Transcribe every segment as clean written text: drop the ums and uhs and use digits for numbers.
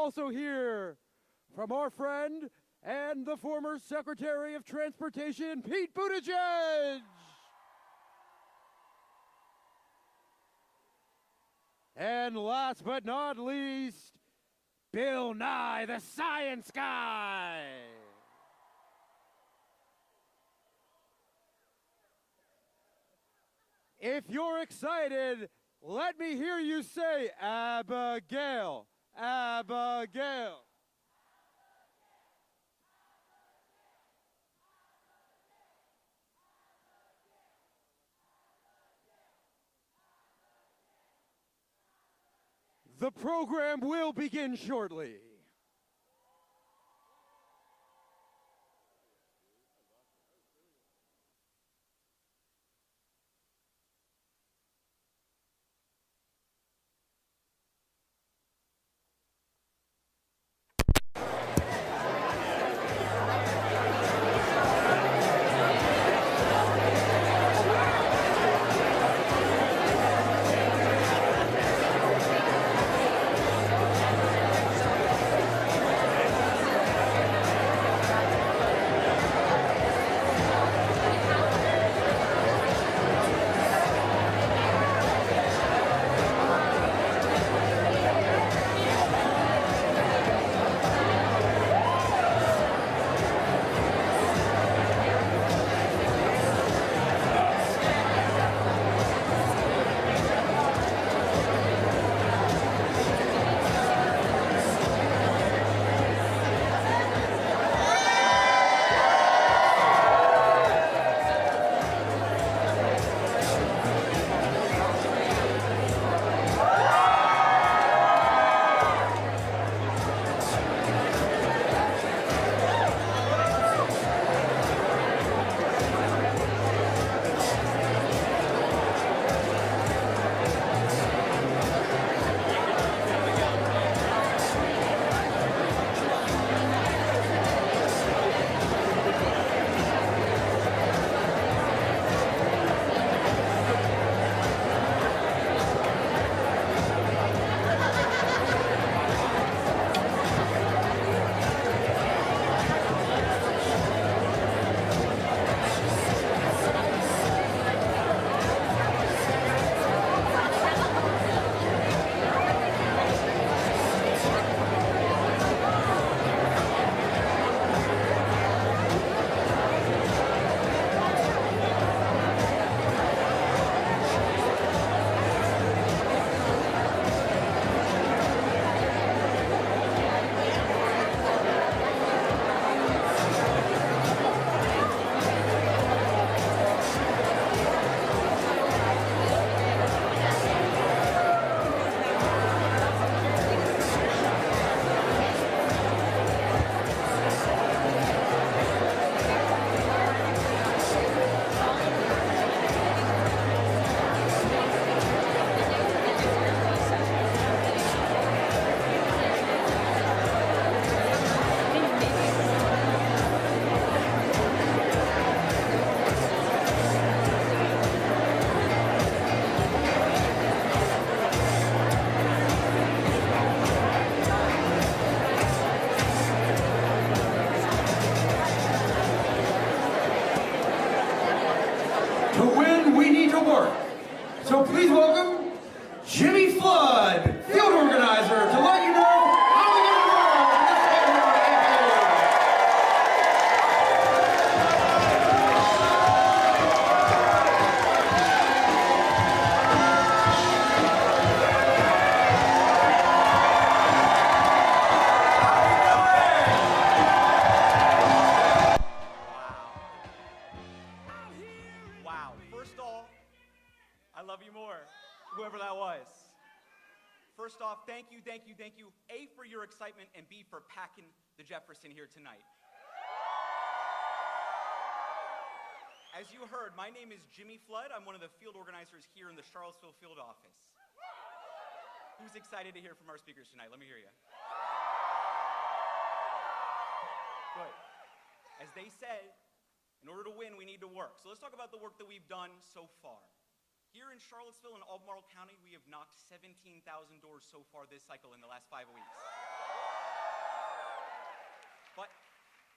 also hear from our friend and the former Secretary of Transportation, Pete Buttigieg. And last but not least, Bill Nye, the Science Guy. If you're excited, let me hear you say, Abigail, Abigail. The program will begin shortly. To win, we need to work. So please welcome Jimmy Flood, field organizer, to let you know how we're going to roll in this Wow. First off, I love you more, whoever that was. First off, thank you. A, for your excitement, and B, for packing the Jefferson here tonight. As you heard, my name is Jimmy Flood. I'm one of the field organizers here in the Charlottesville field office. Who's excited to hear from our speakers tonight? Let me hear you. Good. As they said, in order to win, we need to work. So let's talk about the work that we've done so far. Here in Charlottesville and Albemarle County, we have knocked 17,000 doors so far this cycle in the last 5 weeks.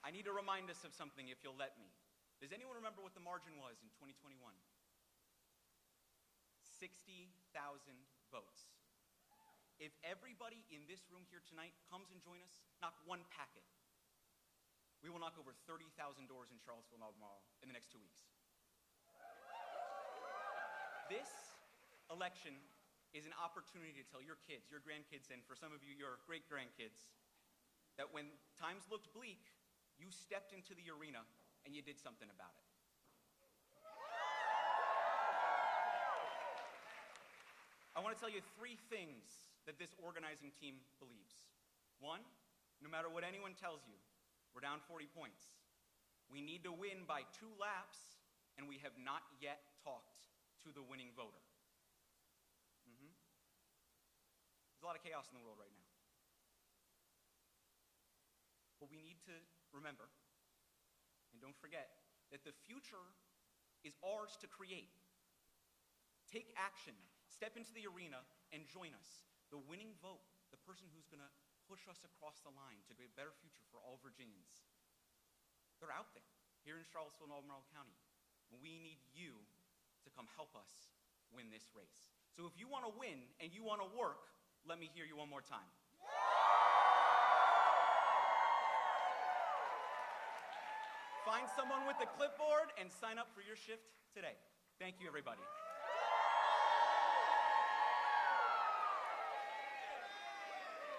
I need to remind us of something if you'll let me. Does anyone remember what the margin was in 2021? 60,000 votes. If everybody in this room here tonight comes and join us, knock one packet, we will knock over 30,000 doors in Charlottesville and Albemarle in the next 2 weeks. This election is an opportunity to tell your kids, your grandkids, and for some of you, your great-grandkids, that when times looked bleak, you stepped into the arena and you did something about it. I want to tell you 3 things that this organizing team believes. 1, no matter what anyone tells you, we're down 40 points. We need to win by 2 laps, and we have not yet talked to the winning voter. There's a lot of chaos in the world right now. But we need to remember, and don't forget, that the future is ours to create. Take action, step into the arena, and join us. The winning vote, the person who's going to push us across the line to create a better future for all Virginians. They're out there, here in Charlottesville and Albemarle County. And we need you to come help us win this race. So if you want to win and you want to work, let me hear you one more time. Find someone with a clipboard and sign up for your shift today. Thank you, everybody.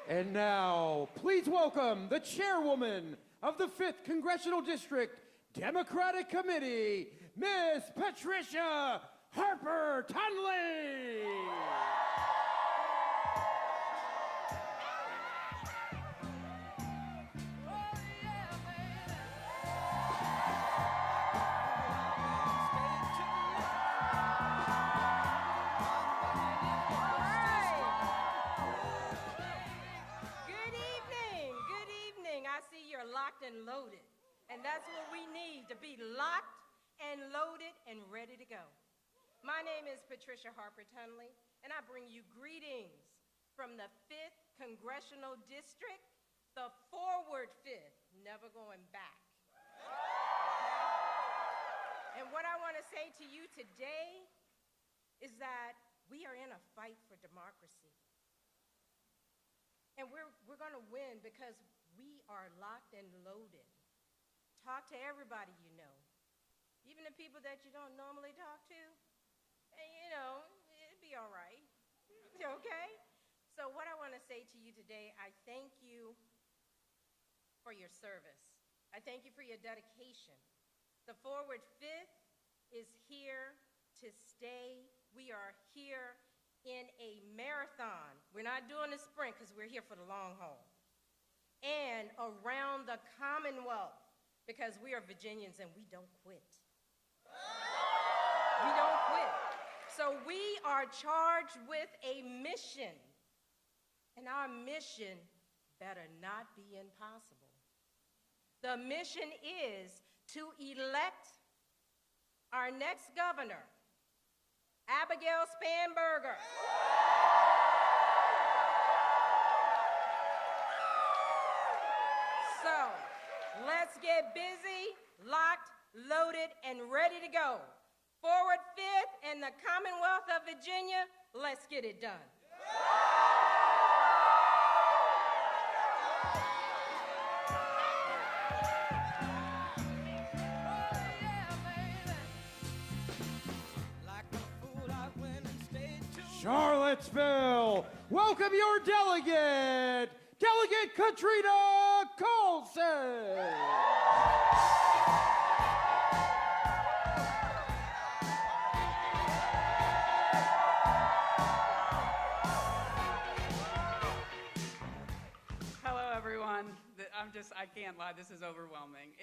And now, please welcome the chairwoman of the 5th Congressional District Democratic Committee, Miss Patricia Harper Tunley. And loaded. And that's what we need, to be locked and loaded and ready to go. My name is Patricia Harper Tunley, and I bring you greetings from the 5th Congressional District, the forward 5th, never going back. And what I want to say to you today is that we are in a fight for democracy. And we're going to win because we are locked and loaded. Talk to everybody you know, even the people that you don't normally talk to, and it'd be all right, okay? So what I want to say to you today, I thank you for your service. I thank you for your dedication. The Forward 5th is here to stay. We are here in a marathon. We're not doing a sprint because we're here for the long haul. And around the Commonwealth, because we are Virginians and we don't quit. We don't quit. So we are charged with a mission, and our mission better not be impossible. The mission is to elect our next governor, Abigail Spanberger. So let's get busy, locked, loaded, and ready to go. Forward 5th and the Commonwealth of Virginia, let's get it done. Charlottesville, welcome your delegate, Delegate Katrina Colson. Hello, everyone. I can't lie, this is overwhelming.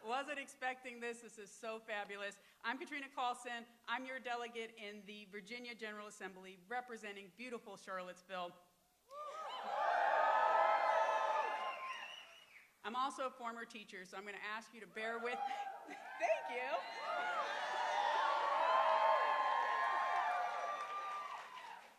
Wasn't expecting this. This is so fabulous. I'm Katrina Colson. I'm your delegate in the Virginia General Assembly representing beautiful Charlottesville. I'm also a former teacher, so I'm going to ask you to bear with me. Thank you.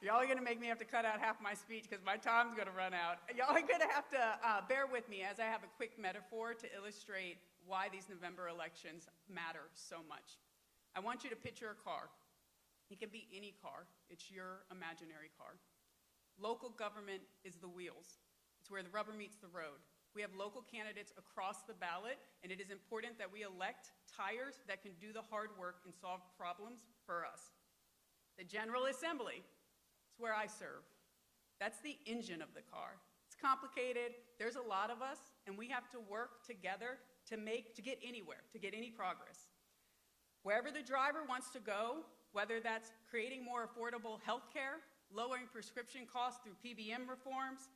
Y'all are going to make me have to cut out half my speech because my time's going to run out. Y'all are going to have to bear with me as I have a quick metaphor to illustrate why these November elections matter so much. I want you to picture a car. It can be any car. It's your imaginary car. Local government is the wheels. It's where the rubber meets the road. We have local candidates across the ballot, and it is important that we elect tires that can do the hard work and solve problems for us. The General Assembly, it's where I serve. That's the engine of the car. It's complicated, there's a lot of us, and we have to work together to get anywhere, to get any progress. Wherever the driver wants to go, whether that's creating more affordable health care, lowering prescription costs through PBM reforms,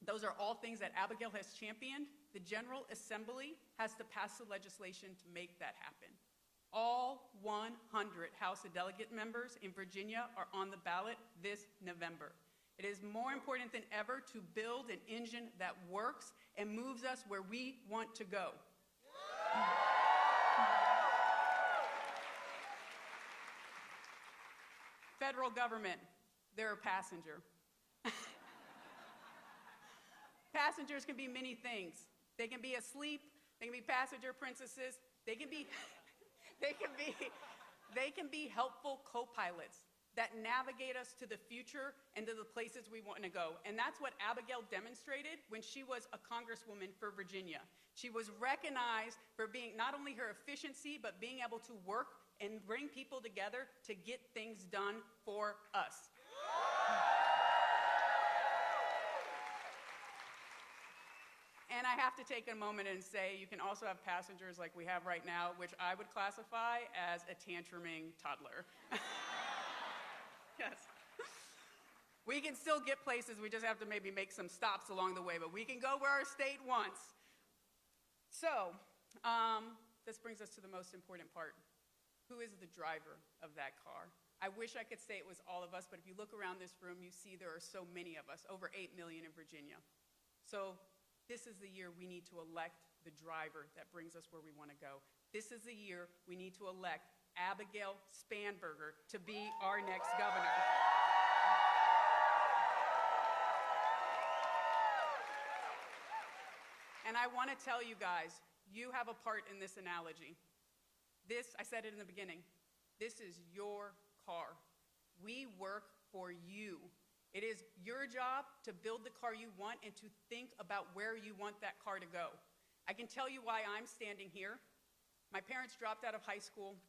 those are all things that Abigail has championed. The General Assembly has to pass the legislation to make that happen. All 100 House of Delegate members in Virginia are on the ballot this November. It is more important than ever to build an engine that works and moves us where we want to go. Federal government, they're a passenger. Passengers can be many things. They can be asleep, they can be passenger princesses, they can be helpful co-pilots that navigate us to the future and to the places we want to go. And that's what Abigail demonstrated when she was a congresswoman for Virginia. She was recognized for being not only her efficiency, but being able to work and bring people together to get things done for us. And I have to take a moment and say you can also have passengers like we have right now, which I would classify as a tantruming toddler. Yes. We can still get places, we just have to maybe make some stops along the way, but we can go where our state wants. So, this brings us to the most important part. Who is the driver of that car? I wish I could say it was all of us, but if you look around this room, you see there are so many of us, over 8 million in Virginia. So, this is the year we need to elect the driver that brings us where we want to go. This is the year we need to elect Abigail Spanberger to be our next governor. And I want to tell you guys, you have a part in this analogy. This, I said it in the beginning, this is your car. We work for you. It is your job to build the car you want and to think about where you want that car to go. I can tell you why I'm standing here. My parents dropped out of high school.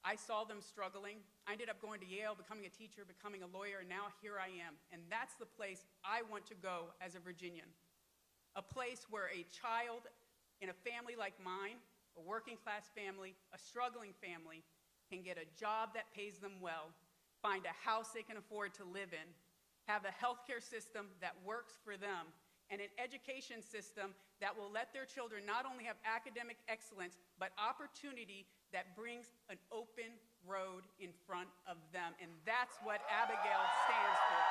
I saw them struggling. I ended up going to Yale, becoming a teacher, becoming a lawyer, and now here I am. And that's the place I want to go as a Virginian. A place where a child in a family like mine, a working class family, a struggling family, can get a job that pays them well, find a house they can afford to live in, have a healthcare system that works for them, and an education system that will let their children not only have academic excellence, but opportunity that brings an open road in front of them. And that's what Abigail stands for.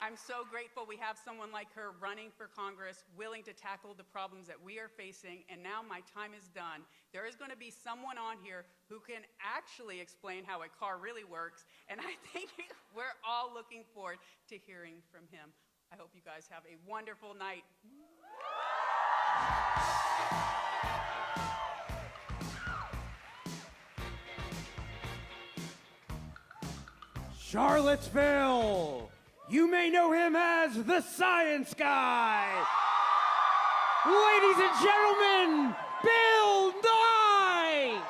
I'm so grateful we have someone like her running for Congress, willing to tackle the problems that we are facing, and now my time is done. There is going to be someone on here who can actually explain how a car really works, and I think we're all looking forward to hearing from him. I hope you guys have a wonderful night. Charlottesville! You may know him as the Science Guy. Ladies and gentlemen, Bill Nye!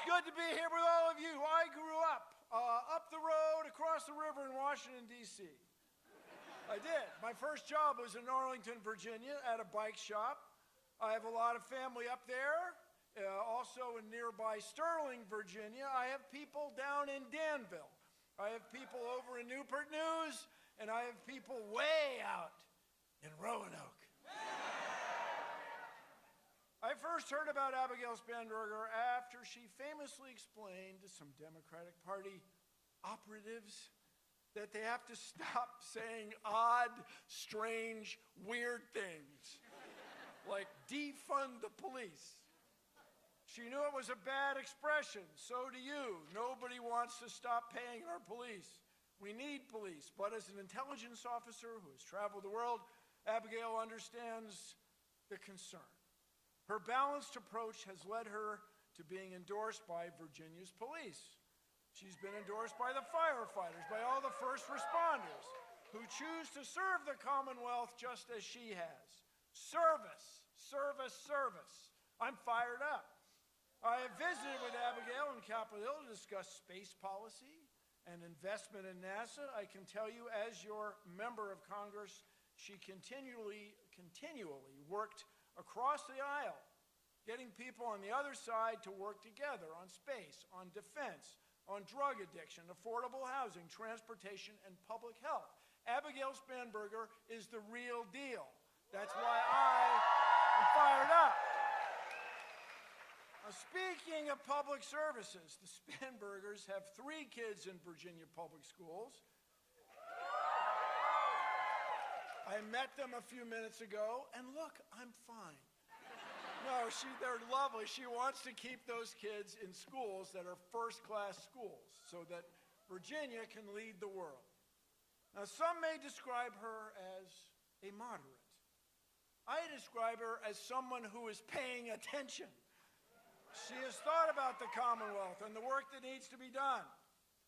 Good to be here with all of you. I grew up the road across the river in Washington, D.C. I did. My first job was in Arlington, Virginia at a bike shop. I have a lot of family up there, Also in nearby Sterling, Virginia, I have people down in Danville. I have people over in Newport News, and I have people way out in Roanoke. I first heard about Abigail Spanberger after she famously explained to some Democratic Party operatives that they have to stop saying odd, strange, weird things, like defund the police. She knew it was a bad expression. So do you. Nobody wants to stop paying our police. We need police. But as an intelligence officer who has traveled the world, Abigail understands the concern. Her balanced approach has led her to being endorsed by Virginia's police. She's been endorsed by the firefighters, by all the first responders who choose to serve the Commonwealth just as she has. Service, service, service. I'm fired up. I have visited with Abigail in Capitol Hill to discuss space policy and investment in NASA. I can tell you, as your member of Congress, she continually worked across the aisle, getting people on the other side to work together on space, on defense, on drug addiction, affordable housing, transportation, and public health. Abigail Spanberger is the real deal. That's why I am fired up. Now, speaking of public services, the Spanbergers have 3 kids in Virginia public schools. I met them a few minutes ago, and look, I'm fine. No, they're lovely. She wants to keep those kids in schools that are first-class schools so that Virginia can lead the world. Now, some may describe her as a moderate. I describe her as someone who is paying attention. She has thought about the Commonwealth and the work that needs to be done.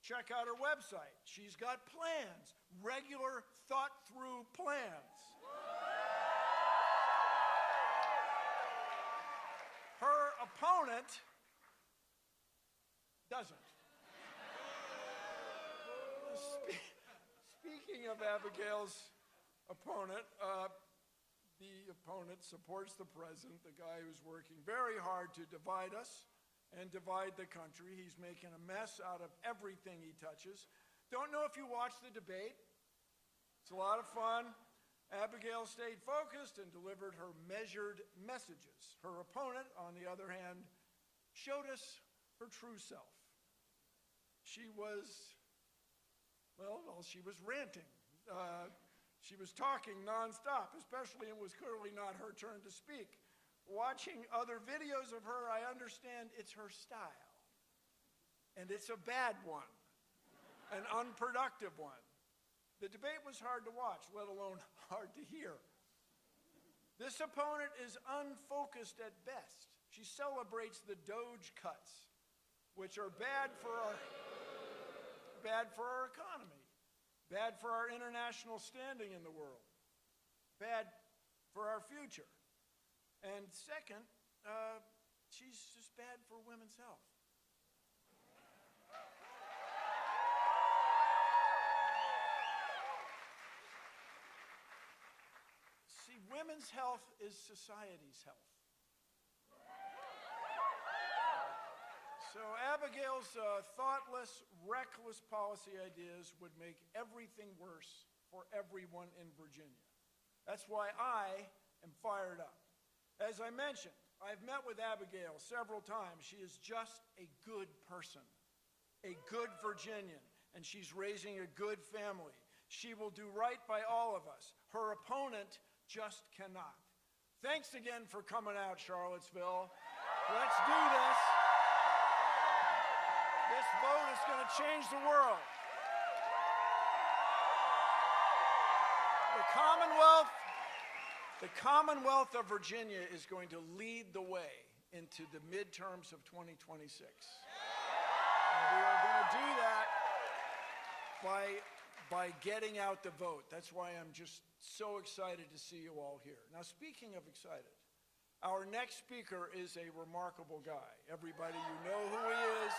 Check out her website. She's got plans, regular, thought-through plans. Her opponent doesn't. Speaking of Abigail's opponent, the opponent supports the president, the guy who's working very hard to divide us and divide the country. He's making a mess out of everything he touches. Don't know if you watched the debate. It's a lot of fun. Abigail stayed focused and delivered her measured messages. Her opponent, on the other hand, showed us her true self. She was ranting. She was talking nonstop, especially when it was clearly not her turn to speak. Watching other videos of her, I understand it's her style. And it's a bad one, an unproductive one. The debate was hard to watch, let alone hard to hear. This opponent is unfocused at best. She celebrates the Doge cuts, which are bad for our economy, bad for our international standing in the world, bad for our future. And second, she's just bad for women's health. See, women's health is society's health. So Abigail's thoughtless, reckless policy ideas would make everything worse for everyone in Virginia. That's why I am fired up. As I mentioned, I've met with Abigail several times. She is just a good person, a good Virginian, and she's raising a good family. She will do right by all of us. Her opponent just cannot. Thanks again for coming out, Charlottesville. Let's do this. This vote is going to change the world. The Commonwealth of Virginia is going to lead the way into the midterms of 2026. And we are going to do that by getting out the vote. That's why I'm just so excited to see you all here. Now, speaking of excited, our next speaker is a remarkable guy. Everybody, you know who he is.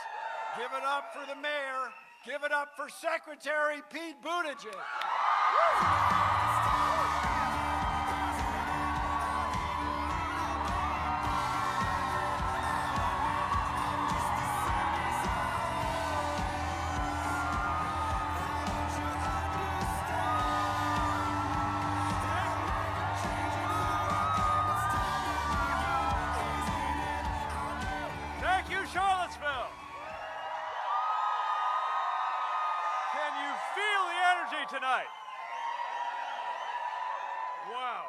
Give it up for the mayor. Give it up for Secretary Pete Buttigieg. me tonight. Wow,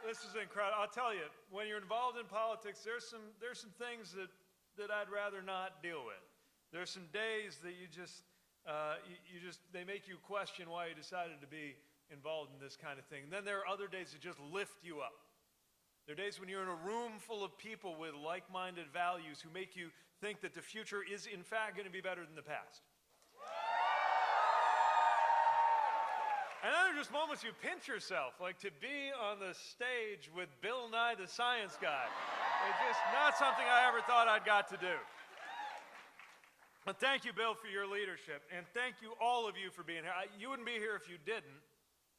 this is incredible. I'll tell you, when you're involved in politics, there's some things that I'd rather not deal with. There's some days that they make you question why you decided to be involved in this kind of thing. And then there are other days that just lift you up. There are days when you're in a room full of people with like-minded values who make you think that the future is in fact going to be better than the past. And then there are just moments you pinch yourself, like to be on the stage with Bill Nye the Science Guy. It's just not something I ever thought I'd got to do. But thank you, Bill, for your leadership, and thank you, all of you, for being here. You wouldn't be here if you didn't,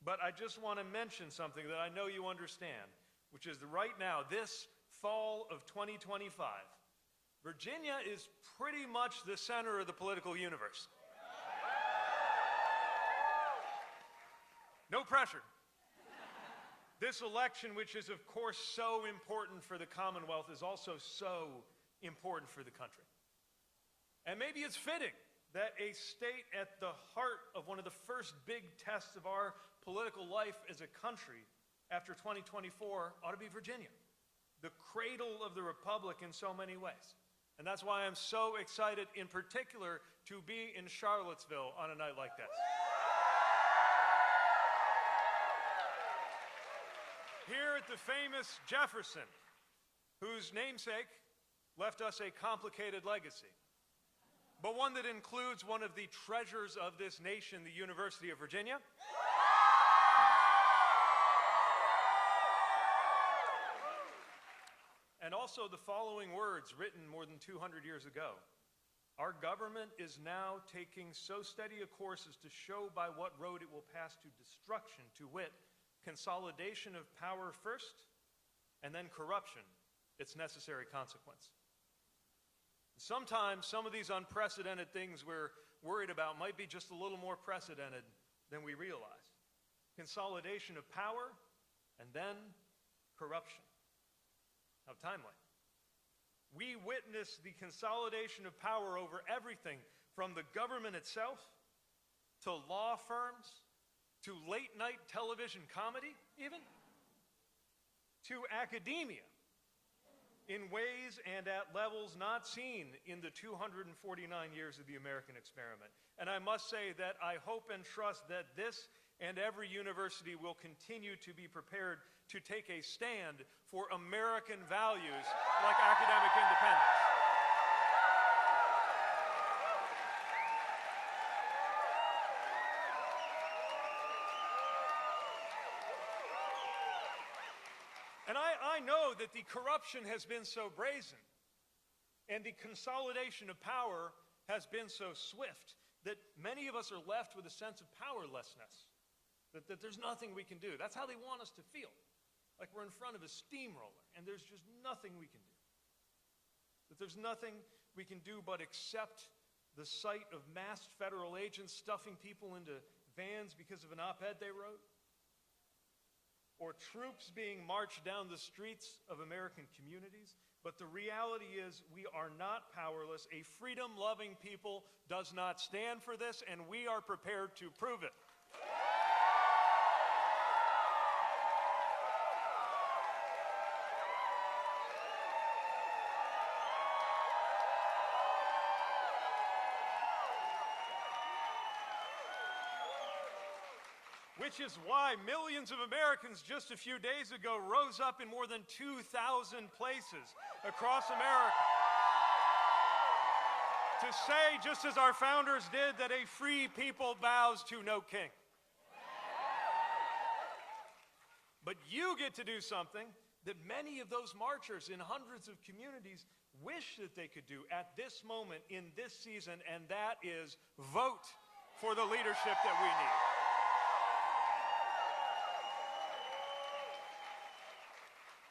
but I just want to mention something that I know you understand, which is that right now, this fall of 2025, Virginia is pretty much the center of the political universe. No pressure. This election, which is of course so important for the Commonwealth, is also so important for the country. And maybe it's fitting that a state at the heart of one of the first big tests of our political life as a country after 2024 ought to be Virginia, the cradle of the republic in so many ways. And that's why I'm so excited in particular to be in Charlottesville on a night like this. Here at the famous Jefferson, whose namesake left us a complicated legacy, but one that includes one of the treasures of this nation, the University of Virginia. And also the following words written more than 200 years ago. Our government is now taking so steady a course as to show by what road it will pass to destruction, to wit, consolidation of power first, and then corruption, its necessary consequence. Sometimes some of these unprecedented things we're worried about might be just a little more precedented than we realize. Consolidation of power, and then corruption. How timely. We witness the consolidation of power over everything from the government itself to law firms, to late-night television comedy, even, to academia, in ways and at levels not seen in the 249 years of the American experiment. And I must say that I hope and trust that this and every university will continue to be prepared to take a stand for American values like academic independence. And I know that the corruption has been so brazen and the consolidation of power has been so swift that many of us are left with a sense of powerlessness, that there's nothing we can do. That's how they want us to feel, like we're in front of a steamroller and there's just nothing we can do. That there's nothing we can do but accept the sight of masked federal agents stuffing people into vans because of an op-ed they wrote, or troops being marched down the streets of American communities. But the reality is we are not powerless. A freedom-loving people does not stand for this, and we are prepared to prove it. Which is why millions of Americans just a few days ago rose up in more than 2,000 places across America to say, just as our founders did, that a free people bows to no king. But you get to do something that many of those marchers in hundreds of communities wish that they could do at this moment in this season, and that is vote for the leadership that we need.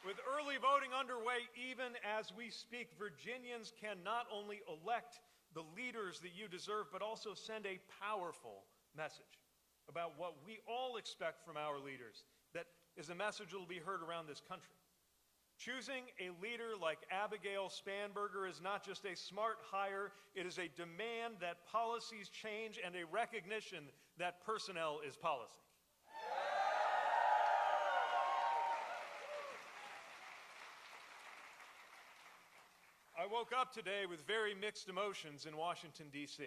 With early voting underway, even as we speak, Virginians can not only elect the leaders that you deserve, but also send a powerful message about what we all expect from our leaders. That is a message that will be heard around this country. Choosing a leader like Abigail Spanberger is not just a smart hire, it is a demand that policies change and a recognition that personnel is policy. I woke up today with very mixed emotions in Washington, D.C.,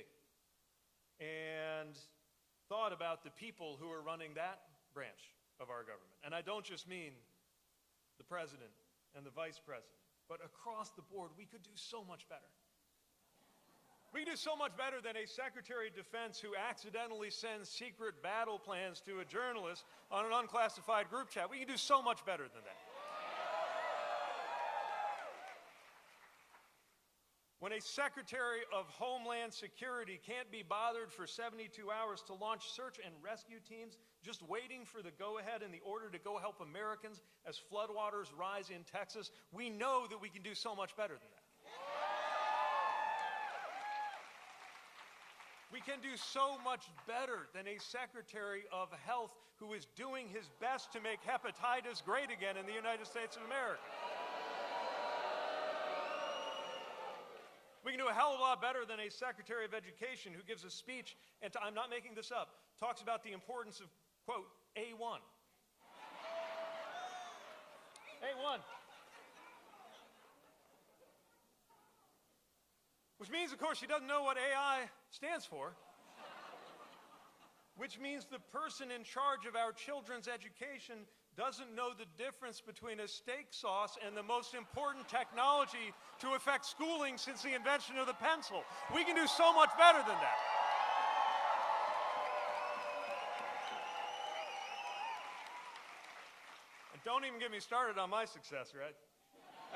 and thought about the people who are running that branch of our government. And I don't just mean the president and the vice president, but across the board, we could do so much better. We can do so much better than a Secretary of Defense who accidentally sends secret battle plans to a journalist on an unclassified group chat. We can do so much better than that. When a Secretary of Homeland Security can't be bothered for 72 hours to launch search and rescue teams, just waiting for the go-ahead and the order to go help Americans as floodwaters rise in Texas, we know that we can do so much better than that. We can do so much better than a Secretary of Health who is doing his best to make hepatitis great again in the United States of America. We can do a hell of a lot better than a Secretary of Education who gives a speech, and I'm not making this up, talks about the importance of, quote, A1. A1. Which means, of course, she doesn't know what AI stands for. Which means the person in charge of our children's education doesn't know the difference between a steak sauce and the most important technology to affect schooling since the invention of the pencil. We can do so much better than that. And don't even get me started on my successor, right?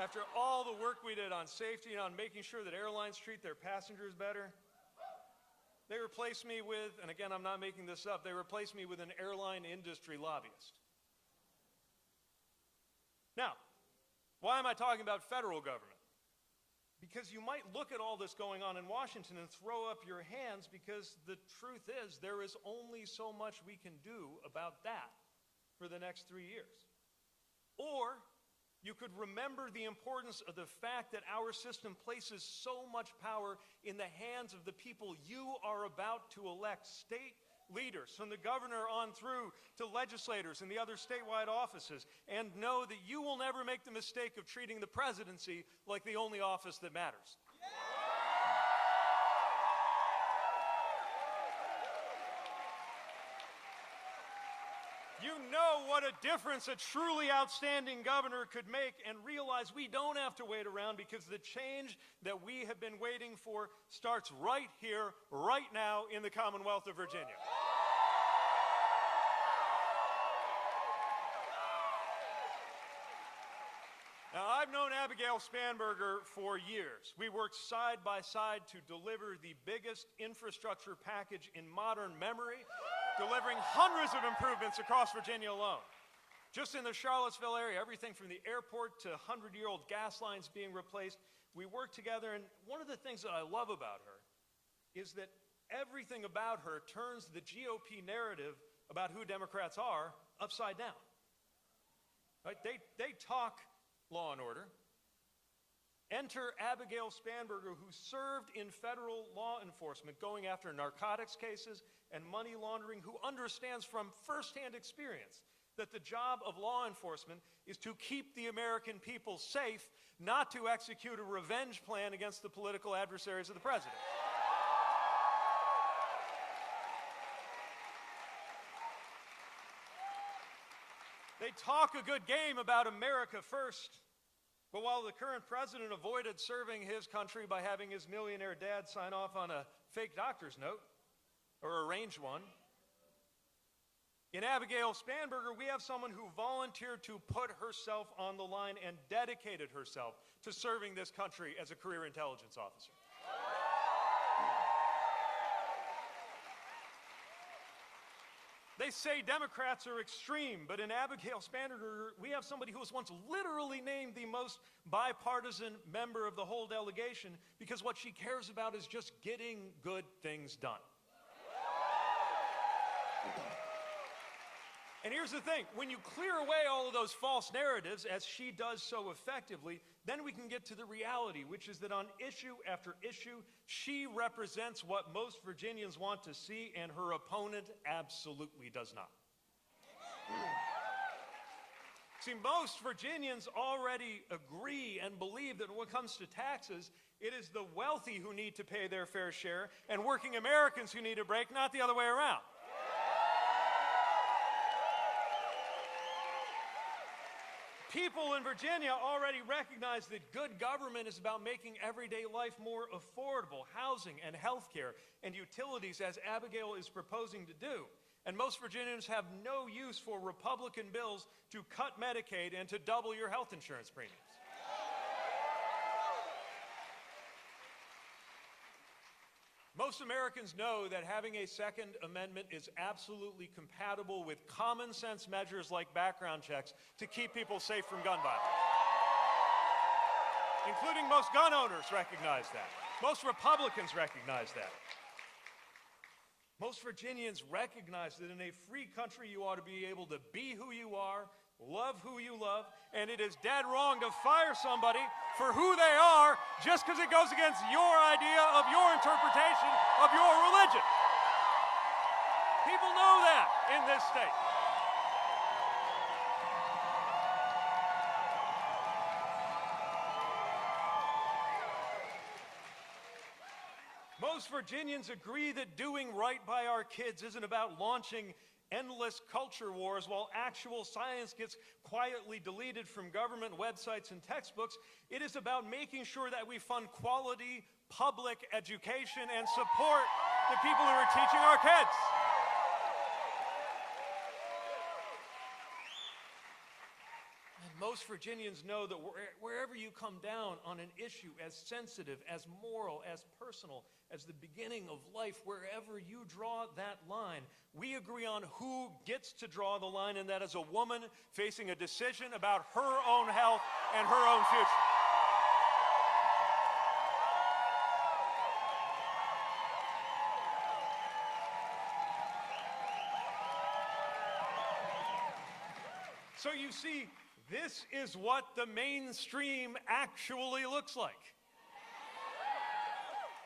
After all the work we did on safety and on making sure that airlines treat their passengers better, they replaced me with, and again, I'm not making this up, they replaced me with an airline industry lobbyist. Now, why am I talking about federal government? Because you might look at all this going on in Washington and throw up your hands, because the truth is there is only so much we can do about that for the next 3 years. Or you could remember the importance of the fact that our system places so much power in the hands of the people you are about to elect, state leaders, from the governor on through to legislators and the other statewide offices, and know that you will never make the mistake of treating the presidency like the only office that matters. You know what a difference a truly outstanding governor could make, and realize we don't have to wait around, because the change that we have been waiting for starts right here, right now in the Commonwealth of Virginia. Now, I've known Abigail Spanberger for years. We worked side by side to deliver the biggest infrastructure package in modern memory, delivering hundreds of improvements across Virginia alone. Just in the Charlottesville area, everything from the airport to 100-year-old gas lines being replaced, we worked together, and one of the things that I love about her is that everything about her turns the GOP narrative about who Democrats are upside down. Right? They talk law and order. Enter Abigail Spanberger, who served in federal law enforcement, going after narcotics cases and money laundering, who understands from firsthand experience that the job of law enforcement is to keep the American people safe, not to execute a revenge plan against the political adversaries of the president. They talk a good game about America first, but while the current president avoided serving his country by having his millionaire dad sign off on a fake doctor's note, or arrange one, in Abigail Spanberger, we have someone who volunteered to put herself on the line and dedicated herself to serving this country as a career intelligence officer. They say Democrats are extreme, but in Abigail Spanberger, we have somebody who was once literally named the most bipartisan member of the whole delegation, because what she cares about is just getting good things done. And here's the thing, when you clear away all of those false narratives, as she does so effectively, then we can get to the reality, which is that on issue after issue, she represents what most Virginians want to see, and her opponent absolutely does not. See, most Virginians already agree and believe that when it comes to taxes, it is the wealthy who need to pay their fair share and working Americans who need a break, not the other way around. People in Virginia already recognize that good government is about making everyday life more affordable, housing and health care and utilities, as Abigail is proposing to do. And most Virginians have no use for Republican bills to cut Medicaid and to double your health insurance premiums. Most Americans know that having a Second Amendment is absolutely compatible with common sense measures like background checks to keep people safe from gun violence. Including most gun owners recognize that. Most Republicans recognize that. Most Virginians recognize that in a free country you ought to be able to be who you are, love who you love, and it is dead wrong to fire somebody for who they are just because it goes against your idea of your interpretation of your religion. People know that in this state. Most Virginians agree that doing right by our kids isn't about launching endless culture wars while actual science gets quietly deleted from government websites and textbooks. It is about making sure that we fund quality public education and support the people who are teaching our kids. And most Virginians know that wherever you come down on an issue as sensitive, as moral, as personal, as the beginning of life, wherever you draw that line, we agree on who gets to draw the line, and that is a woman facing a decision about her own health and her own future. So you see, this is what the mainstream actually looks like.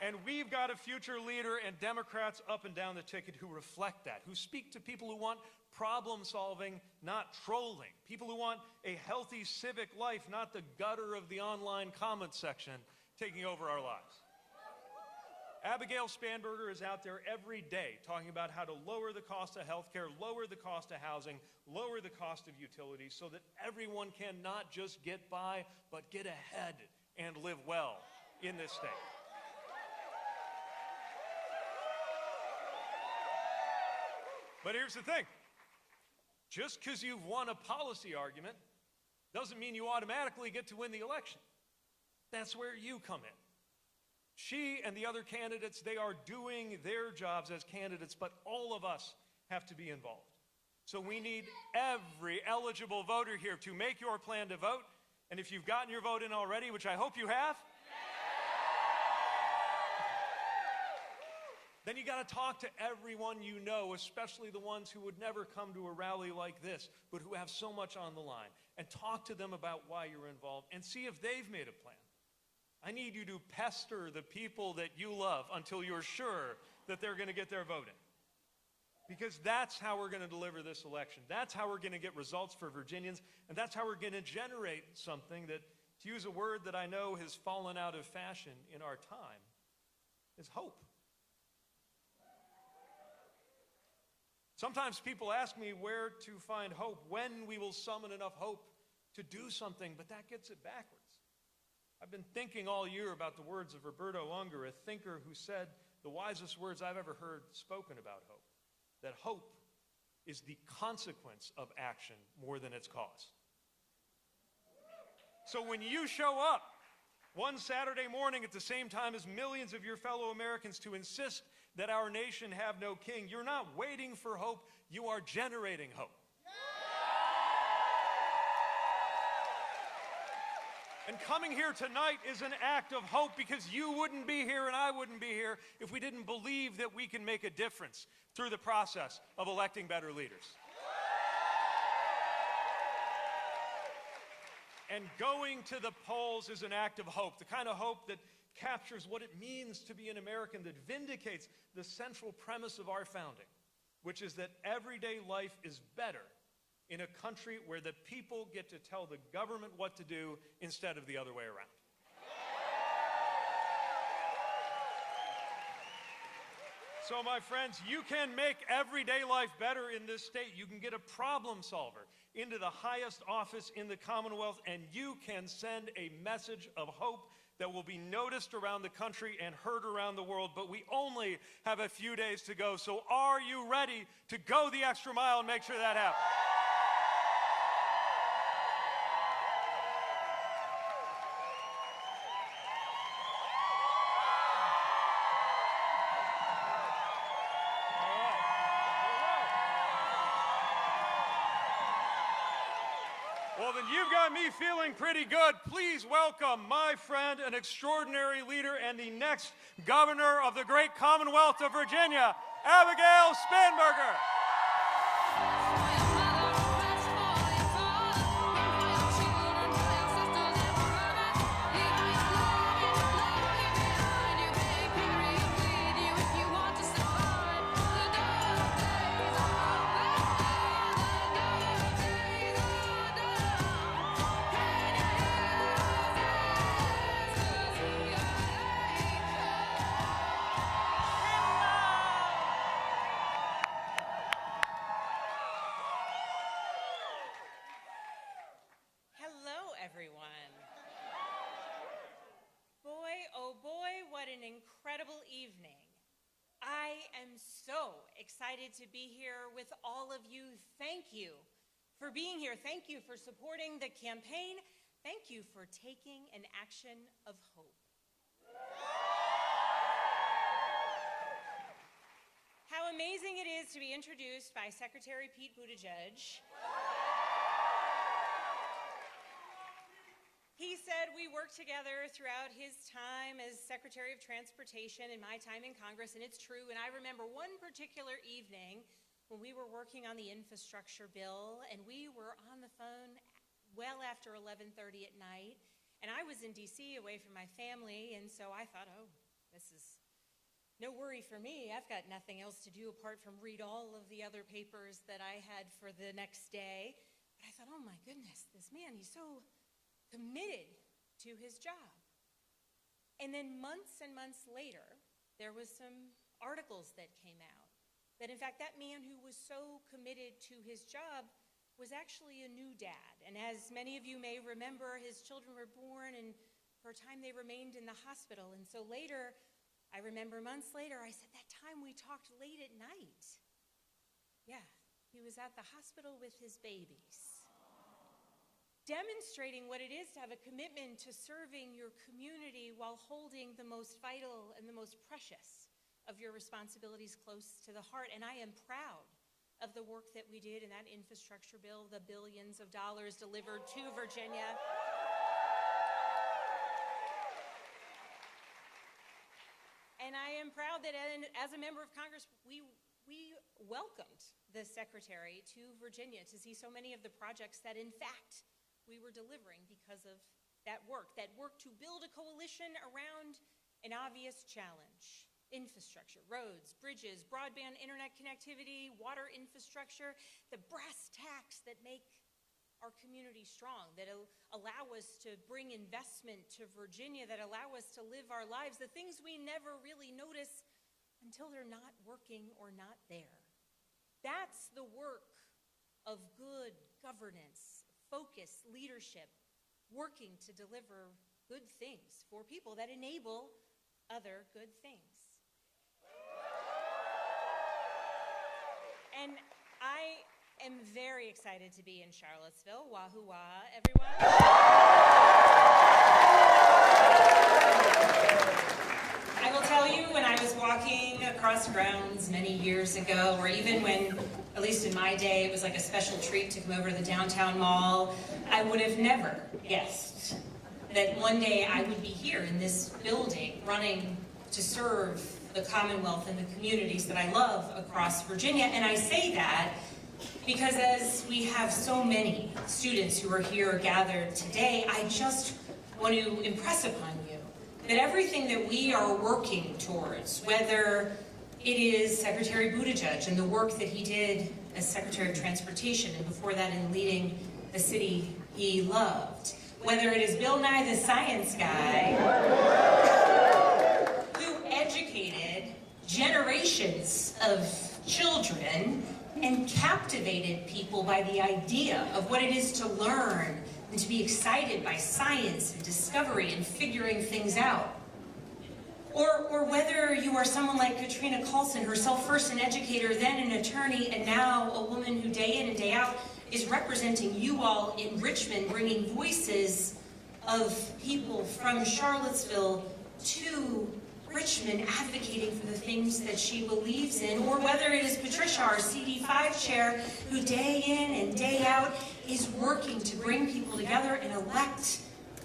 And we've got a future leader and Democrats up and down the ticket who reflect that, who speak to people who want problem solving, not trolling, people who want a healthy civic life, not the gutter of the online comment section taking over our lives. Abigail Spanberger is out there every day talking about how to lower the cost of health care, lower the cost of housing, lower the cost of utilities so that everyone can not just get by, but get ahead and live well in this state. But here's the thing. Just because you've won a policy argument doesn't mean you automatically get to win the election. That's where you come in. She and the other candidates, they are doing their jobs as candidates, but all of us have to be involved. So we need every eligible voter here to make your plan to vote. And if you've gotten your vote in already, which I hope you have, then you got to talk to everyone you know, especially the ones who would never come to a rally like this, but who have so much on the line, and talk to them about why you're involved and see if they've made a plan. I need you to pester the people that you love until you're sure that they're going to get their vote in. Because that's how we're going to deliver this election. That's how we're going to get results for Virginians, and that's how we're going to generate something that, to use a word that I know has fallen out of fashion in our time, is hope. Sometimes people ask me where to find hope, when we will summon enough hope to do something, but that gets it backwards. I've been thinking all year about the words of Roberto Unger, a thinker who said the wisest words I've ever heard spoken about hope, that hope is the consequence of action more than its cause. So when you show up one Saturday morning at the same time as millions of your fellow Americans to insist that our nation have no king, you're not waiting for hope, you are generating hope. And coming here tonight is an act of hope, because you wouldn't be here and I wouldn't be here if we didn't believe that we can make a difference through the process of electing better leaders. And going to the polls is an act of hope, the kind of hope that captures what it means to be an American, that vindicates the central premise of our founding, which is that everyday life is better in a country where the people get to tell the government what to do instead of the other way around. So, my friends, you can make everyday life better in this state. You can get a problem solver into the highest office in the Commonwealth, and you can send a message of hope that will be noticed around the country and heard around the world. But we only have a few days to go. So are you ready to go the extra mile and make sure that happens? Well, then you've got me feeling pretty good. Please welcome my friend, an extraordinary leader, and the next governor of the great Commonwealth of Virginia, Abigail Spanberger. Everyone. Boy, oh boy, what an incredible evening. I am so excited to be here with all of you. Thank you for being here. Thank you for supporting the campaign. Thank you for taking an action of hope. How amazing it is to be introduced by Secretary Pete Buttigieg. He said we worked together throughout his time as Secretary of Transportation and my time in Congress, and it's true. And I remember one particular evening when we were working on the infrastructure bill, and we were on the phone well after 11:30 at night, and I was in D.C. away from my family, and so I thought, oh, this is no worry for me. I've got nothing else to do apart from read all of the other papers that I had for the next day. But I thought, oh my goodness, this man, he's so committed to his job. And then months and months later, there was some articles that came out that in fact that man who was so committed to his job was actually a new dad. And as many of you may remember, his children were born, and for a time they remained in the hospital. And so later, I remember months later, I said, that time we talked late at night. Yeah, he was at the hospital with his babies, demonstrating what it is to have a commitment to serving your community while holding the most vital and the most precious of your responsibilities close to the heart. And I am proud of the work that we did in that infrastructure bill, the billions of dollars delivered to Virginia. And I am proud that as a member of Congress, we welcomed the Secretary to Virginia to see so many of the projects that in fact we were delivering because of that work to build a coalition around an obvious challenge: infrastructure, roads, bridges, broadband internet connectivity, water infrastructure, the brass tacks that make our community strong, that allow us to bring investment to Virginia, that allow us to live our lives, the things we never really notice until they're not working or not there. That's the work of good governance, focused leadership, working to deliver good things for people that enable other good things. And I am very excited to be in Charlottesville. Wahoo wah, everyone. I will tell you, when I was walking across grounds many years ago, or even when, at least in my day, it was like a special treat to come over to the downtown mall, I would have never guessed that one day I would be here in this building running to serve the Commonwealth and the communities that I love across Virginia. And I say that because as we have so many students who are here gathered today, I just want to impress upon you that everything that we are working towards, whether it is Secretary Buttigieg and the work that he did as Secretary of Transportation and before that in leading the city he loved, whether it is Bill Nye the Science Guy, who educated generations of children and captivated people by the idea of what it is to learn and to be excited by science and discovery and figuring things out. Or whether you are someone like Katrina Carlson, herself first an educator, then an attorney, and now a woman who day in and day out is representing you all in Richmond, bringing voices of people from Charlottesville to Richmond, advocating for the things that she believes in, or whether it is Patricia, our CD5 chair, who day in and day out is working to bring people together and elect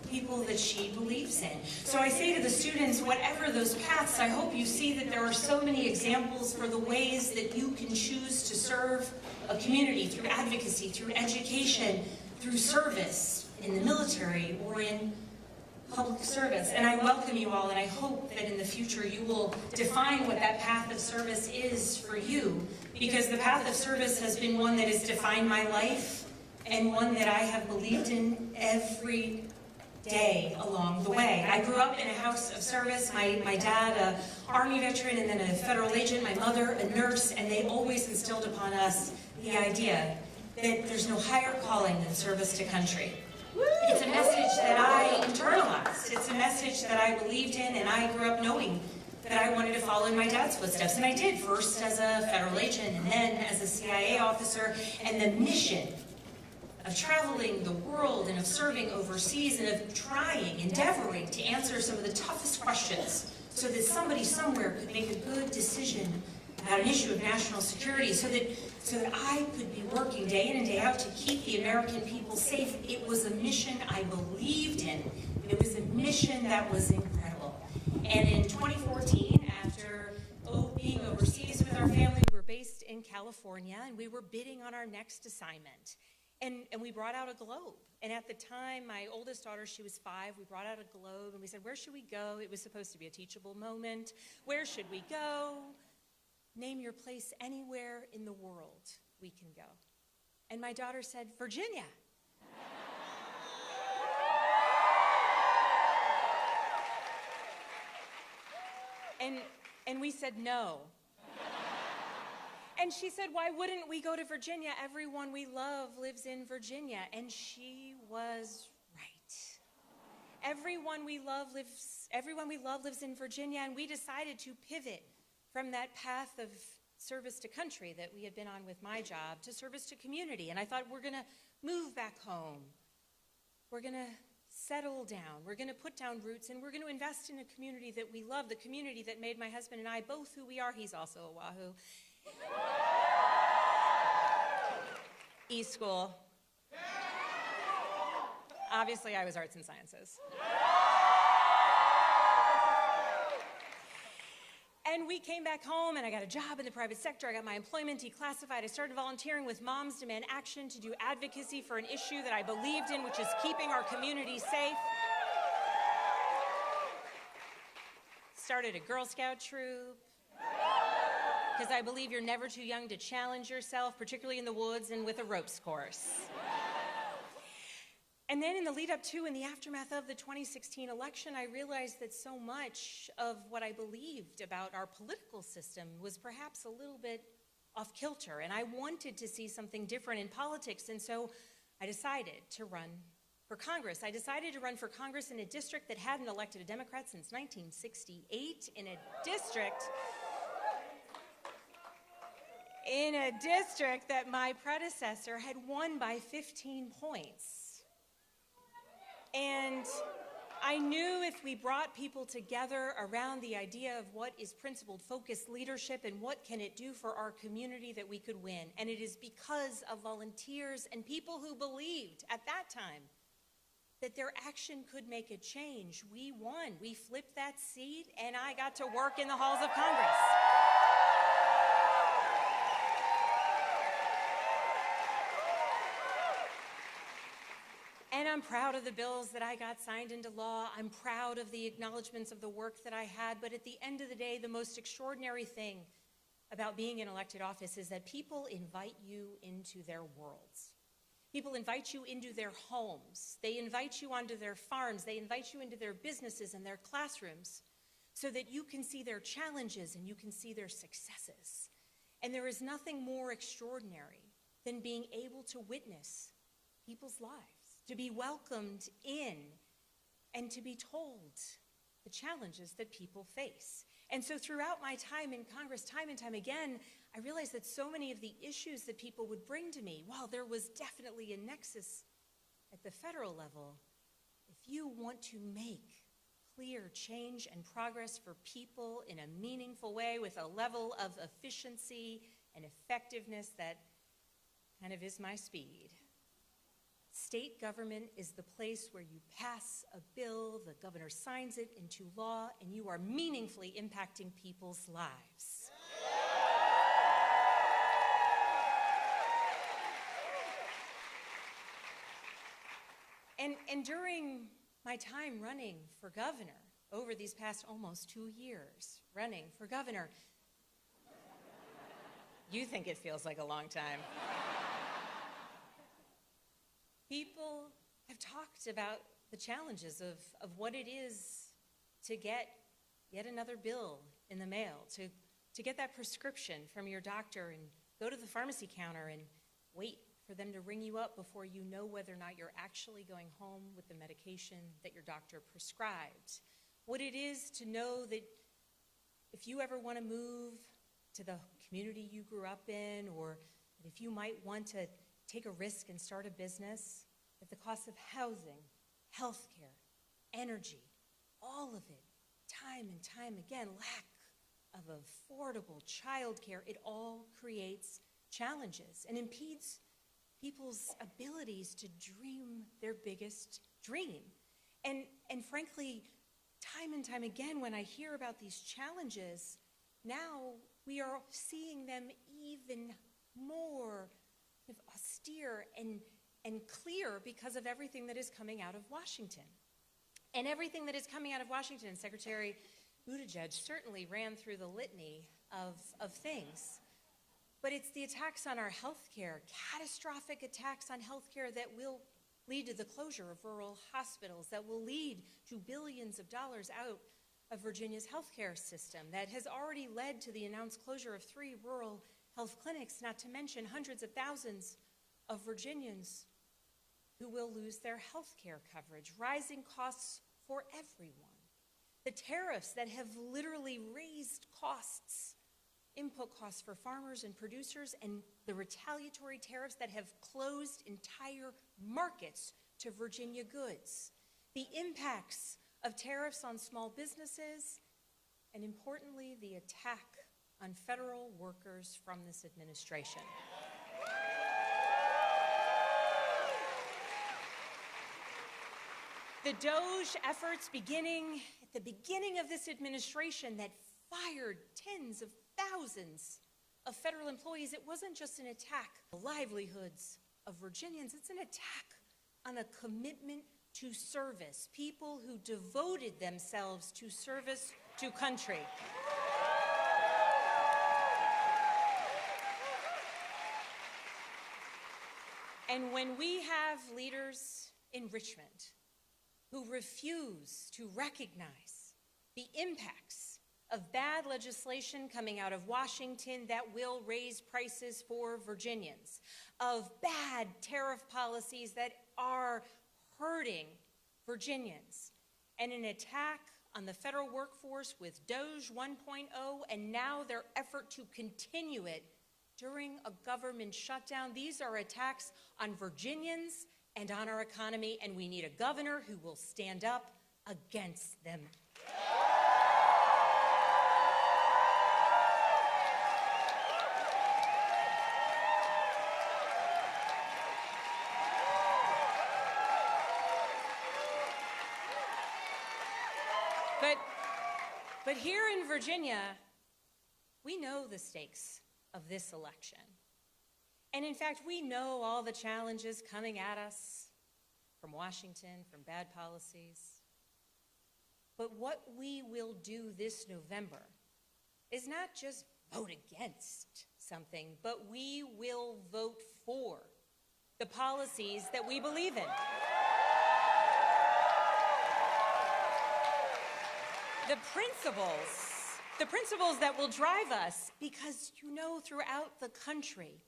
people that she believes in. So I say to the students, whatever those paths, I hope you see that there are so many examples for the ways that you can choose to serve a community through advocacy, through education, through service in the military or in public service. And I welcome you all, and I hope that in the future you will define what that path of service is for you, because the path of service has been one that has defined my life and one that I have believed in every day along the way. I grew up in a house of service. My dad, an Army veteran and then a federal agent, my mother, a nurse, and they always instilled upon us the idea that there's no higher calling than service to country. It's a message that I internalized. It's a message that I believed in, and I grew up knowing that I wanted to follow in my dad's footsteps. And I did, first as a federal agent and then as a CIA officer. And the mission of traveling the world and of serving overseas and of trying, endeavoring to answer some of the toughest questions so that somebody somewhere could make a good decision about an issue of national security, so that I could be working day in and day out to keep the American people safe. It was a mission I believed in. It was a mission that was incredible. And in 2014, after being overseas with our family, we were based in California, and we were bidding on our next assignment. And we brought out a globe. And at the time, my oldest daughter, she was 5, we brought out a globe, and we said, where should we go? It was supposed to be a teachable moment. Where should we go? Name your place anywhere in the world we can go. And my daughter said, Virginia. And we said, no. And she said, why wouldn't we go to Virginia? Everyone we love lives in Virginia. And she was right. Everyone we love lives in Virginia, and we decided to pivot from that path of service to country that we had been on with my job to service to community. And I thought, we're going to move back home. We're going to settle down. We're going to put down roots, and we're going to invest in a community that we love, the community that made my husband and I both who we are. He's also a Wahoo. E-school. Obviously, I was arts and sciences. And we came back home, and I got a job in the private sector. I got my employment declassified. I started volunteering with Moms Demand Action to do advocacy for an issue that I believed in, which is keeping our community safe. Started a Girl Scout troop, because I believe you're never too young to challenge yourself, particularly in the woods and with a ropes course. And then in the lead up to and the aftermath of the 2016 election, I realized that so much of what I believed about our political system was perhaps a little bit off kilter, and I wanted to see something different in politics, and so I decided to run for Congress. I decided to run for Congress in a district that hadn't elected a Democrat since 1968, in a district that my predecessor had won by 15 points. And I knew if we brought people together around the idea of what is principled, focused leadership and what can it do for our community, that we could win. And it is because of volunteers and people who believed at that time that their action could make a change. We won. We flipped that seat, and I got to work in the halls of Congress. And I'm proud of the bills that I got signed into law. I'm proud of the acknowledgments of the work that I had. But at the end of the day, the most extraordinary thing about being in elected office is that people invite you into their worlds. People invite you into their homes. They invite you onto their farms. They invite you into their businesses and their classrooms so that you can see their challenges and you can see their successes. And there is nothing more extraordinary than being able to witness people's lives, to be welcomed in, and to be told the challenges that people face. And so throughout my time in Congress, time and time again, I realized that so many of the issues that people would bring to me, while there was definitely a nexus at the federal level, if you want to make clear change and progress for people in a meaningful way with a level of efficiency and effectiveness that kind of is my speed, state government is the place where you pass a bill, the governor signs it into law, and you are meaningfully impacting people's lives. And during my time running for governor, over these past almost 2 years running for governor, you think it feels like a long time. People have talked about the challenges of what it is to get yet another bill in the mail, to get that prescription from your doctor and go to the pharmacy counter and wait for them to ring you up before you know whether or not you're actually going home with the medication that your doctor prescribed. What it is to know that if you ever want to move to the community you grew up in, or if you might want to take a risk and start a business, that the cost of housing, healthcare, energy, all of it, time and time again, lack of affordable childcare, it all creates challenges and impedes people's abilities to dream their biggest dream. And frankly, time and time again, when I hear about these challenges, now we are seeing them even more austere and clear because of everything that is coming out of Washington. And everything that is coming out of Washington, Secretary Buttigieg certainly ran through the litany of things. But it's the attacks on our health care, catastrophic attacks on health care that will lead to the closure of rural hospitals, that will lead to billions of dollars out of Virginia's health care system, that has already led to the announced closure of 3 rural health clinics, not to mention hundreds of thousands of Virginians who will lose their health care coverage, rising costs for everyone. The tariffs that have literally raised costs, input costs for farmers and producers, and the retaliatory tariffs that have closed entire markets to Virginia goods. The impacts of tariffs on small businesses, and importantly, the attack on federal workers from this administration. The DOGE efforts beginning at the beginning of this administration that fired tens of thousands of federal employees, it wasn't just an attack on the livelihoods of Virginians, it's an attack on a commitment to service, people who devoted themselves to service to country. And when we have leaders in Richmond who refuse to recognize the impacts of bad legislation coming out of Washington that will raise prices for Virginians, of bad tariff policies that are hurting Virginians, and an attack on the federal workforce with DOGE 1.0, and now their effort to continue it during a government shutdown. These are attacks on Virginians and on our economy, and we need a governor who will stand up against them. But here in Virginia, we know the stakes of this election. And in fact, we know all the challenges coming at us from Washington, from bad policies. But what we will do this November is not just vote against something, but we will vote for the policies that we believe in. The principles that will drive us, because you know throughout the country,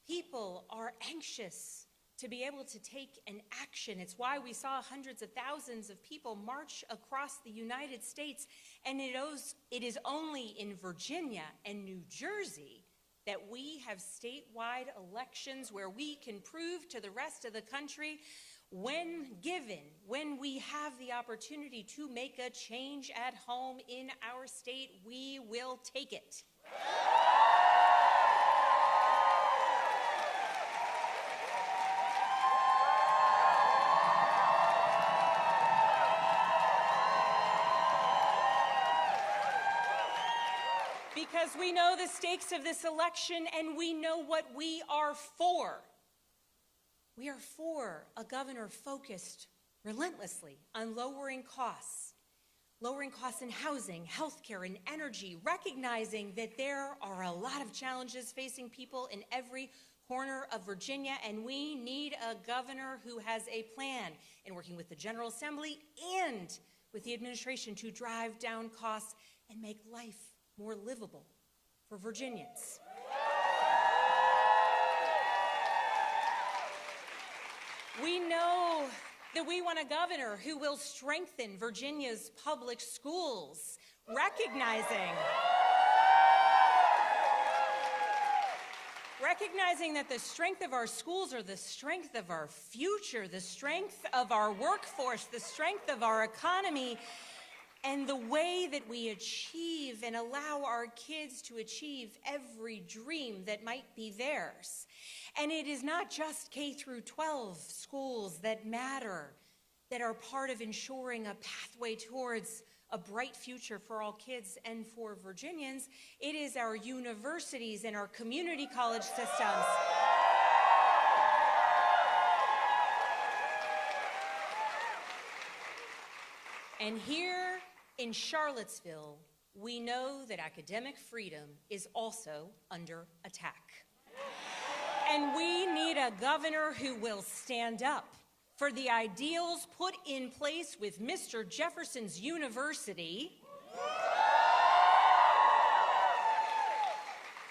people are anxious to be able to take an action. It's why we saw hundreds of thousands of people march across the United States, and it is only in Virginia and New Jersey that we have statewide elections where we can prove to the rest of the country, when we have the opportunity to make a change at home in our state, we will take it. Because we know the stakes of this election and we know what we are for. We are for a governor focused relentlessly on lowering costs in housing, healthcare, and energy, recognizing that there are a lot of challenges facing people in every corner of Virginia, and we need a governor who has a plan in working with the General Assembly and with the administration to drive down costs and make life more livable for Virginians. We know that we want a governor who will strengthen Virginia's public schools, recognizing that the strength of our schools are the strength of our future, the strength of our workforce, the strength of our economy, and the way that we achieve and allow our kids to achieve every dream that might be theirs. And it is not just K through 12 schools that matter, that are part of ensuring a pathway towards a bright future for all kids and for Virginians. It is our universities and our community college systems. And here in Charlottesville, we know that academic freedom is also under attack. And we need a governor who will stand up for the ideals put in place with Mr. Jefferson's University,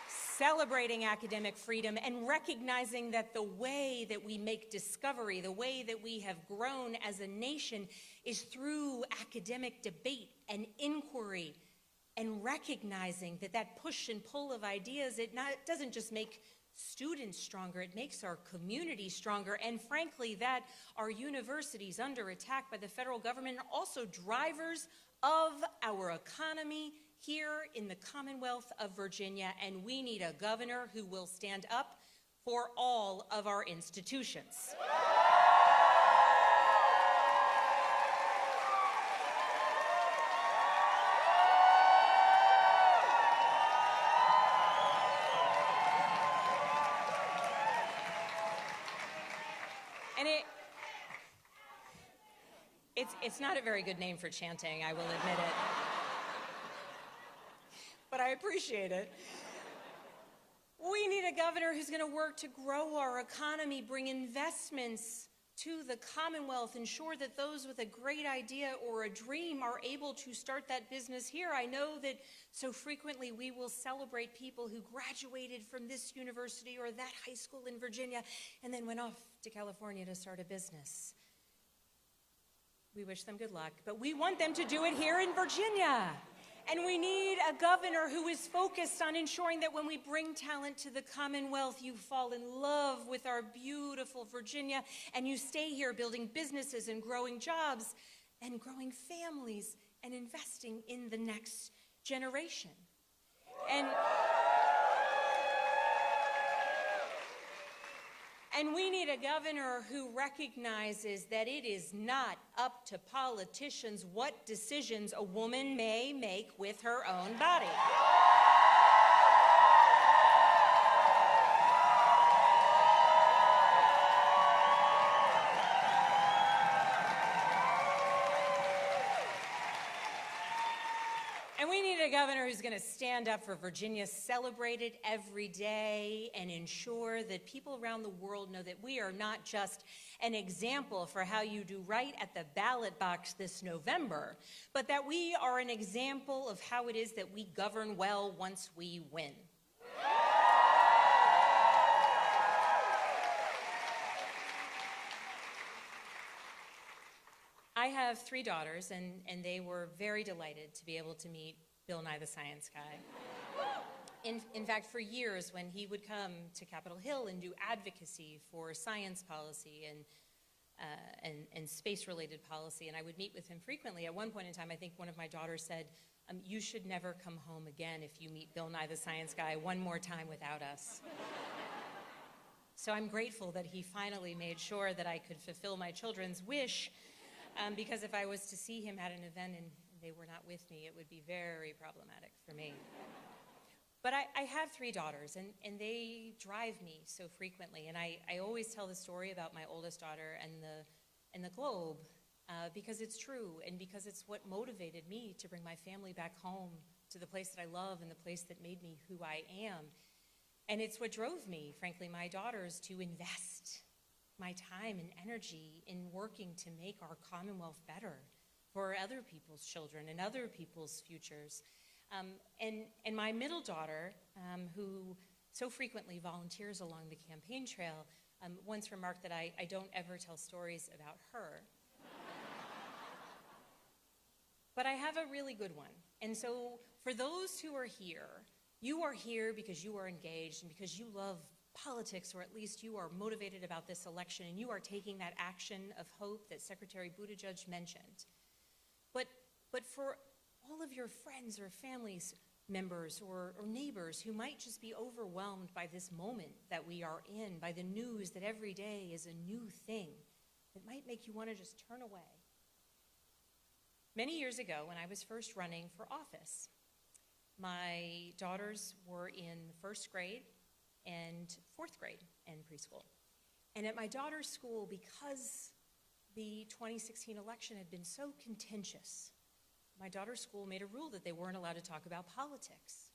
celebrating academic freedom and recognizing that the way that we make discovery, the way that we have grown as a nation, is through academic debate and inquiry, and recognizing that that push and pull of ideas, it doesn't just make students stronger, it makes our community stronger, and frankly, that our universities under attack by the federal government are also drivers of our economy here in the Commonwealth of Virginia, and we need a governor who will stand up for all of our institutions. And it's not a very good name for chanting, I will admit it. But I appreciate it. We need a governor who's going to work to grow our economy, bring investments to the Commonwealth, ensure that those with a great idea or a dream are able to start that business here. I know that so frequently we will celebrate people who graduated from this university or that high school in Virginia and then went off to California to start a business. We wish them good luck, but we want them to do it here in Virginia. And we need a governor who is focused on ensuring that when we bring talent to the Commonwealth, you fall in love with our beautiful Virginia and you stay here building businesses and growing jobs and growing families and investing in the next generation. And we need a governor who recognizes that it is not up to politicians what decisions a woman may make with her own body. And we need a governor who's going to stand up for Virginia, celebrate it every day, and ensure that people around the world know that we are not just an example for how you do right at the ballot box this November, but that we are an example of how it is that we govern well once we win. I have 3 daughters, and they were very delighted to be able to meet Bill Nye the Science Guy. In fact, for years, when he would come to Capitol Hill and do advocacy for science policy and space-related policy, and I would meet with him frequently, at one point in time, I think one of my daughters said, you should never come home again if you meet Bill Nye the Science Guy one more time without us. So I'm grateful that he finally made sure that I could fulfill my children's wish, because if I was to see him at an event and they were not with me, it would be very problematic for me. But I have 3 daughters, and they drive me so frequently. And I always tell the story about my oldest daughter and the globe, because it's true, and because it's what motivated me to bring my family back home to the place that I love and the place that made me who I am. And it's what drove me, frankly, my daughters, to invest my time and energy in working to make our Commonwealth better for other people's children and other people's futures. And my middle daughter, who so frequently volunteers along the campaign trail, once remarked that I don't ever tell stories about her. But I have a really good one. And so for those who are here, you are here because you are engaged and because you love politics, or at least you are motivated about this election, and you are taking that action of hope that Secretary Buttigieg mentioned. But for all of your friends or families members or neighbors who might just be overwhelmed by this moment that we are in, by the news that every day is a new thing that might make you want to just turn away. Many years ago, when I was first running for office, my daughters were in 1st grade and 4th grade and preschool. And at my daughter's school, because the 2016 election had been so contentious, my daughter's school made a rule that they weren't allowed to talk about politics.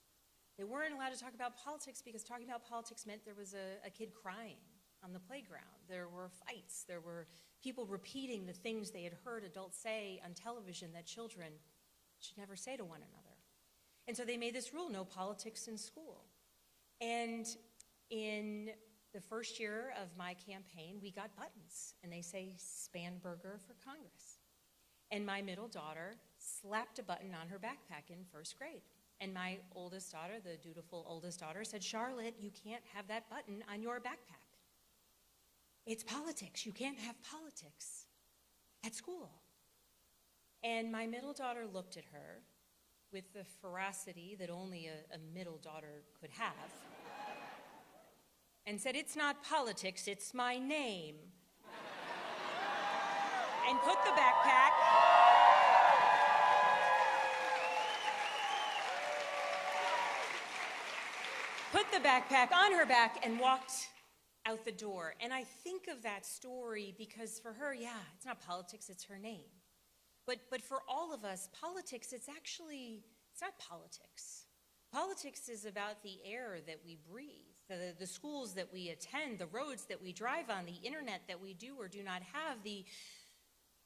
They weren't allowed to talk about politics because talking about politics meant there was a kid crying on the playground. There were fights. There were people repeating the things they had heard adults say on television that children should never say to one another. And so they made this rule, no politics in school. And in the first year of my campaign, we got buttons, and they say Spanberger for Congress. And my middle daughter slapped a button on her backpack in 1st grade. And my oldest daughter, the dutiful oldest daughter, said, Charlotte, you can't have that button on your backpack. It's politics. You can't have politics at school. And my middle daughter looked at her with the ferocity that only a middle daughter could have and said, it's not politics, it's my name. And put the backpack on her back and walked out the door. And I think of that story because for her, yeah, it's not politics, it's her name. But for all of us, politics, it's not politics. Politics is about the air that we breathe, the schools that we attend, the roads that we drive on, the internet that we do or do not have, the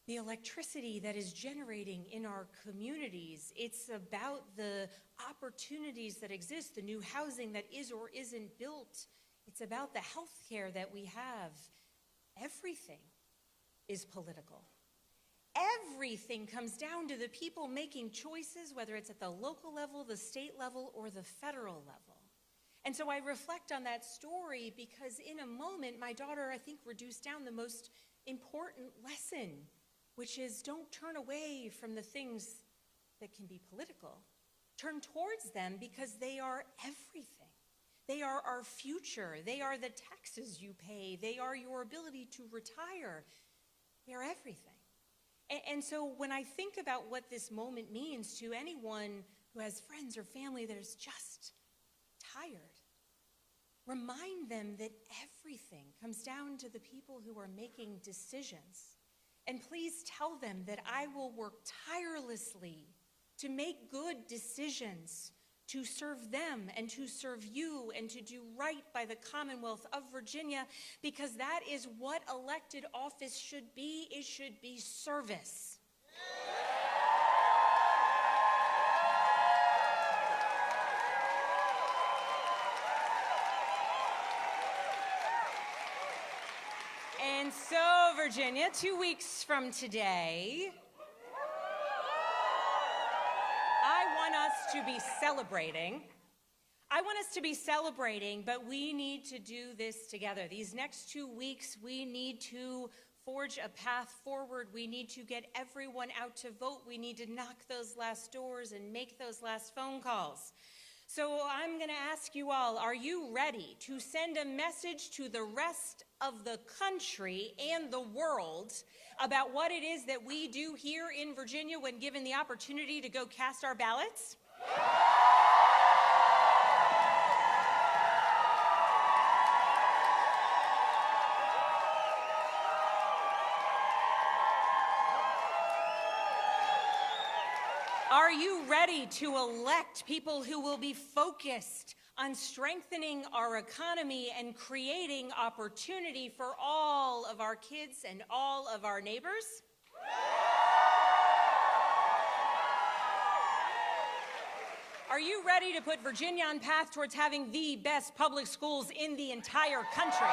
electricity that is generating in our communities. It's about the opportunities that exist, the new housing that is or isn't built. It's about the health care that we have. Everything is political. Everything comes down to the people making choices, whether it's at the local level, the state level, or the federal level. And so I reflect on that story because in a moment, my daughter, I think, reduced down the most important lesson, which is don't turn away from the things that can be political. Turn towards them because they are everything. They are our future. They are the taxes you pay. They are your ability to retire. They are everything. And so when I think about what this moment means to anyone who has friends or family that is just tired, remind them that everything comes down to the people who are making decisions. And please tell them that I will work tirelessly to make good decisions, to serve them and to serve you and to do right by the Commonwealth of Virginia, because that is what elected office should be. It should be service. And so, Virginia, 2 weeks from today, I want us to be celebrating. But we need to do this together. These next 2 weeks, we need to forge a path forward. We need to get everyone out to vote. We need to knock those last doors and make those last phone calls. So I'm going to ask you all, are you ready to send a message to the rest of the country and the world about what it is that we do here in Virginia when given the opportunity to go cast our ballots? Are you ready to elect people who will be focused on strengthening our economy and creating opportunity for all of our kids and all of our neighbors? Are you ready to put Virginia on path towards having the best public schools in the entire country?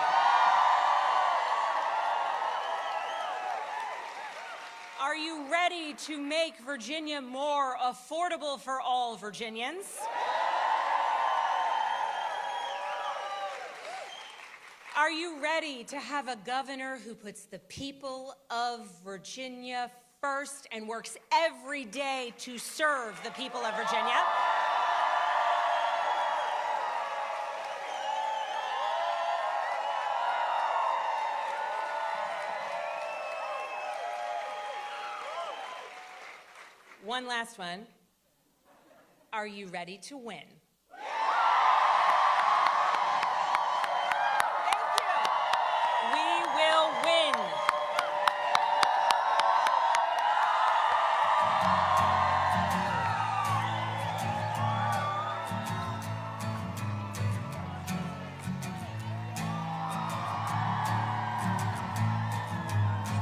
Are you ready to make Virginia more affordable for all Virginians? Are you ready to have a governor who puts the people of Virginia first and works every day to serve the people of Virginia? One last one. Are you ready to win? Thank you. We will win.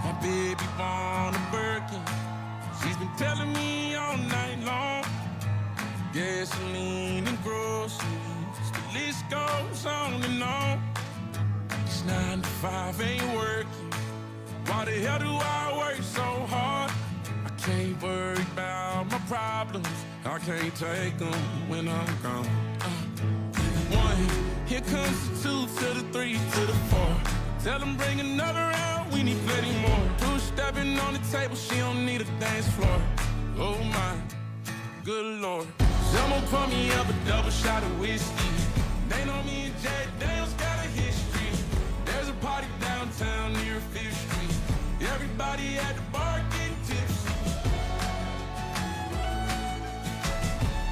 My baby born a Birkin. She's been telling me all night long. Gasoline and groceries, the list goes on and on. This 9 to 5 ain't working. Why the hell do I work so hard? I can't worry about my problems. I can't take them when I'm gone. 1, here comes the 2 to the 3 to the 4. Tell them bring another round, we need plenty more. 2 stepping on the table, she don't need a dance floor. Oh my, good Lord. Someone pour me up a double shot of whiskey. They know me and Jack Daniels got a history. There's a party downtown near 5th Street. Everybody at the bar getting tipsy.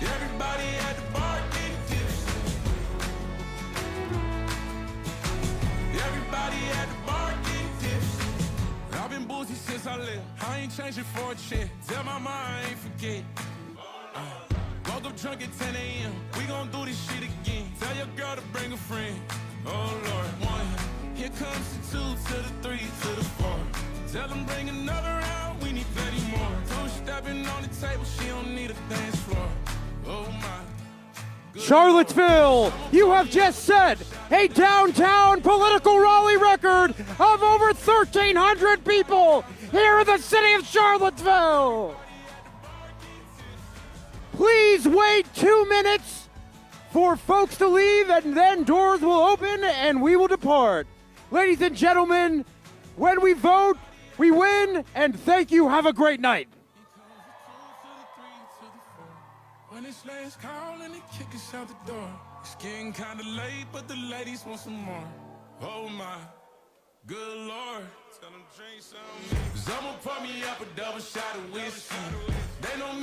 Everybody at the bar getting tipsy. Everybody at the bar getting tipsy. I've been boozy since I left. I ain't changing for a check. Tell my mom I ain't forget. Woke up drunk at 10 a.m. We gon' do this shit again. Tell your girl to bring a friend. Oh Lord. 1, here comes the 2 to the 3 to the 4. Tell them bring another round, we need plenty more. 2 stepping on the table, she don't need a dance floor. Oh my. Charlottesville, you have just set a downtown political rally record of over 1,300 people here in the city of Charlottesville. Please wait 2 minutes for folks to leave, and then doors will open and we will depart. Ladies and gentlemen, when we vote, we win, and thank you. Have a great night. When it's last call and they kick us out the door. It's getting kinda late, but the ladies want some more. Oh my, good Lord. Tell them drink some. 'Cause I'ma pour me up a double shot of whiskey. They know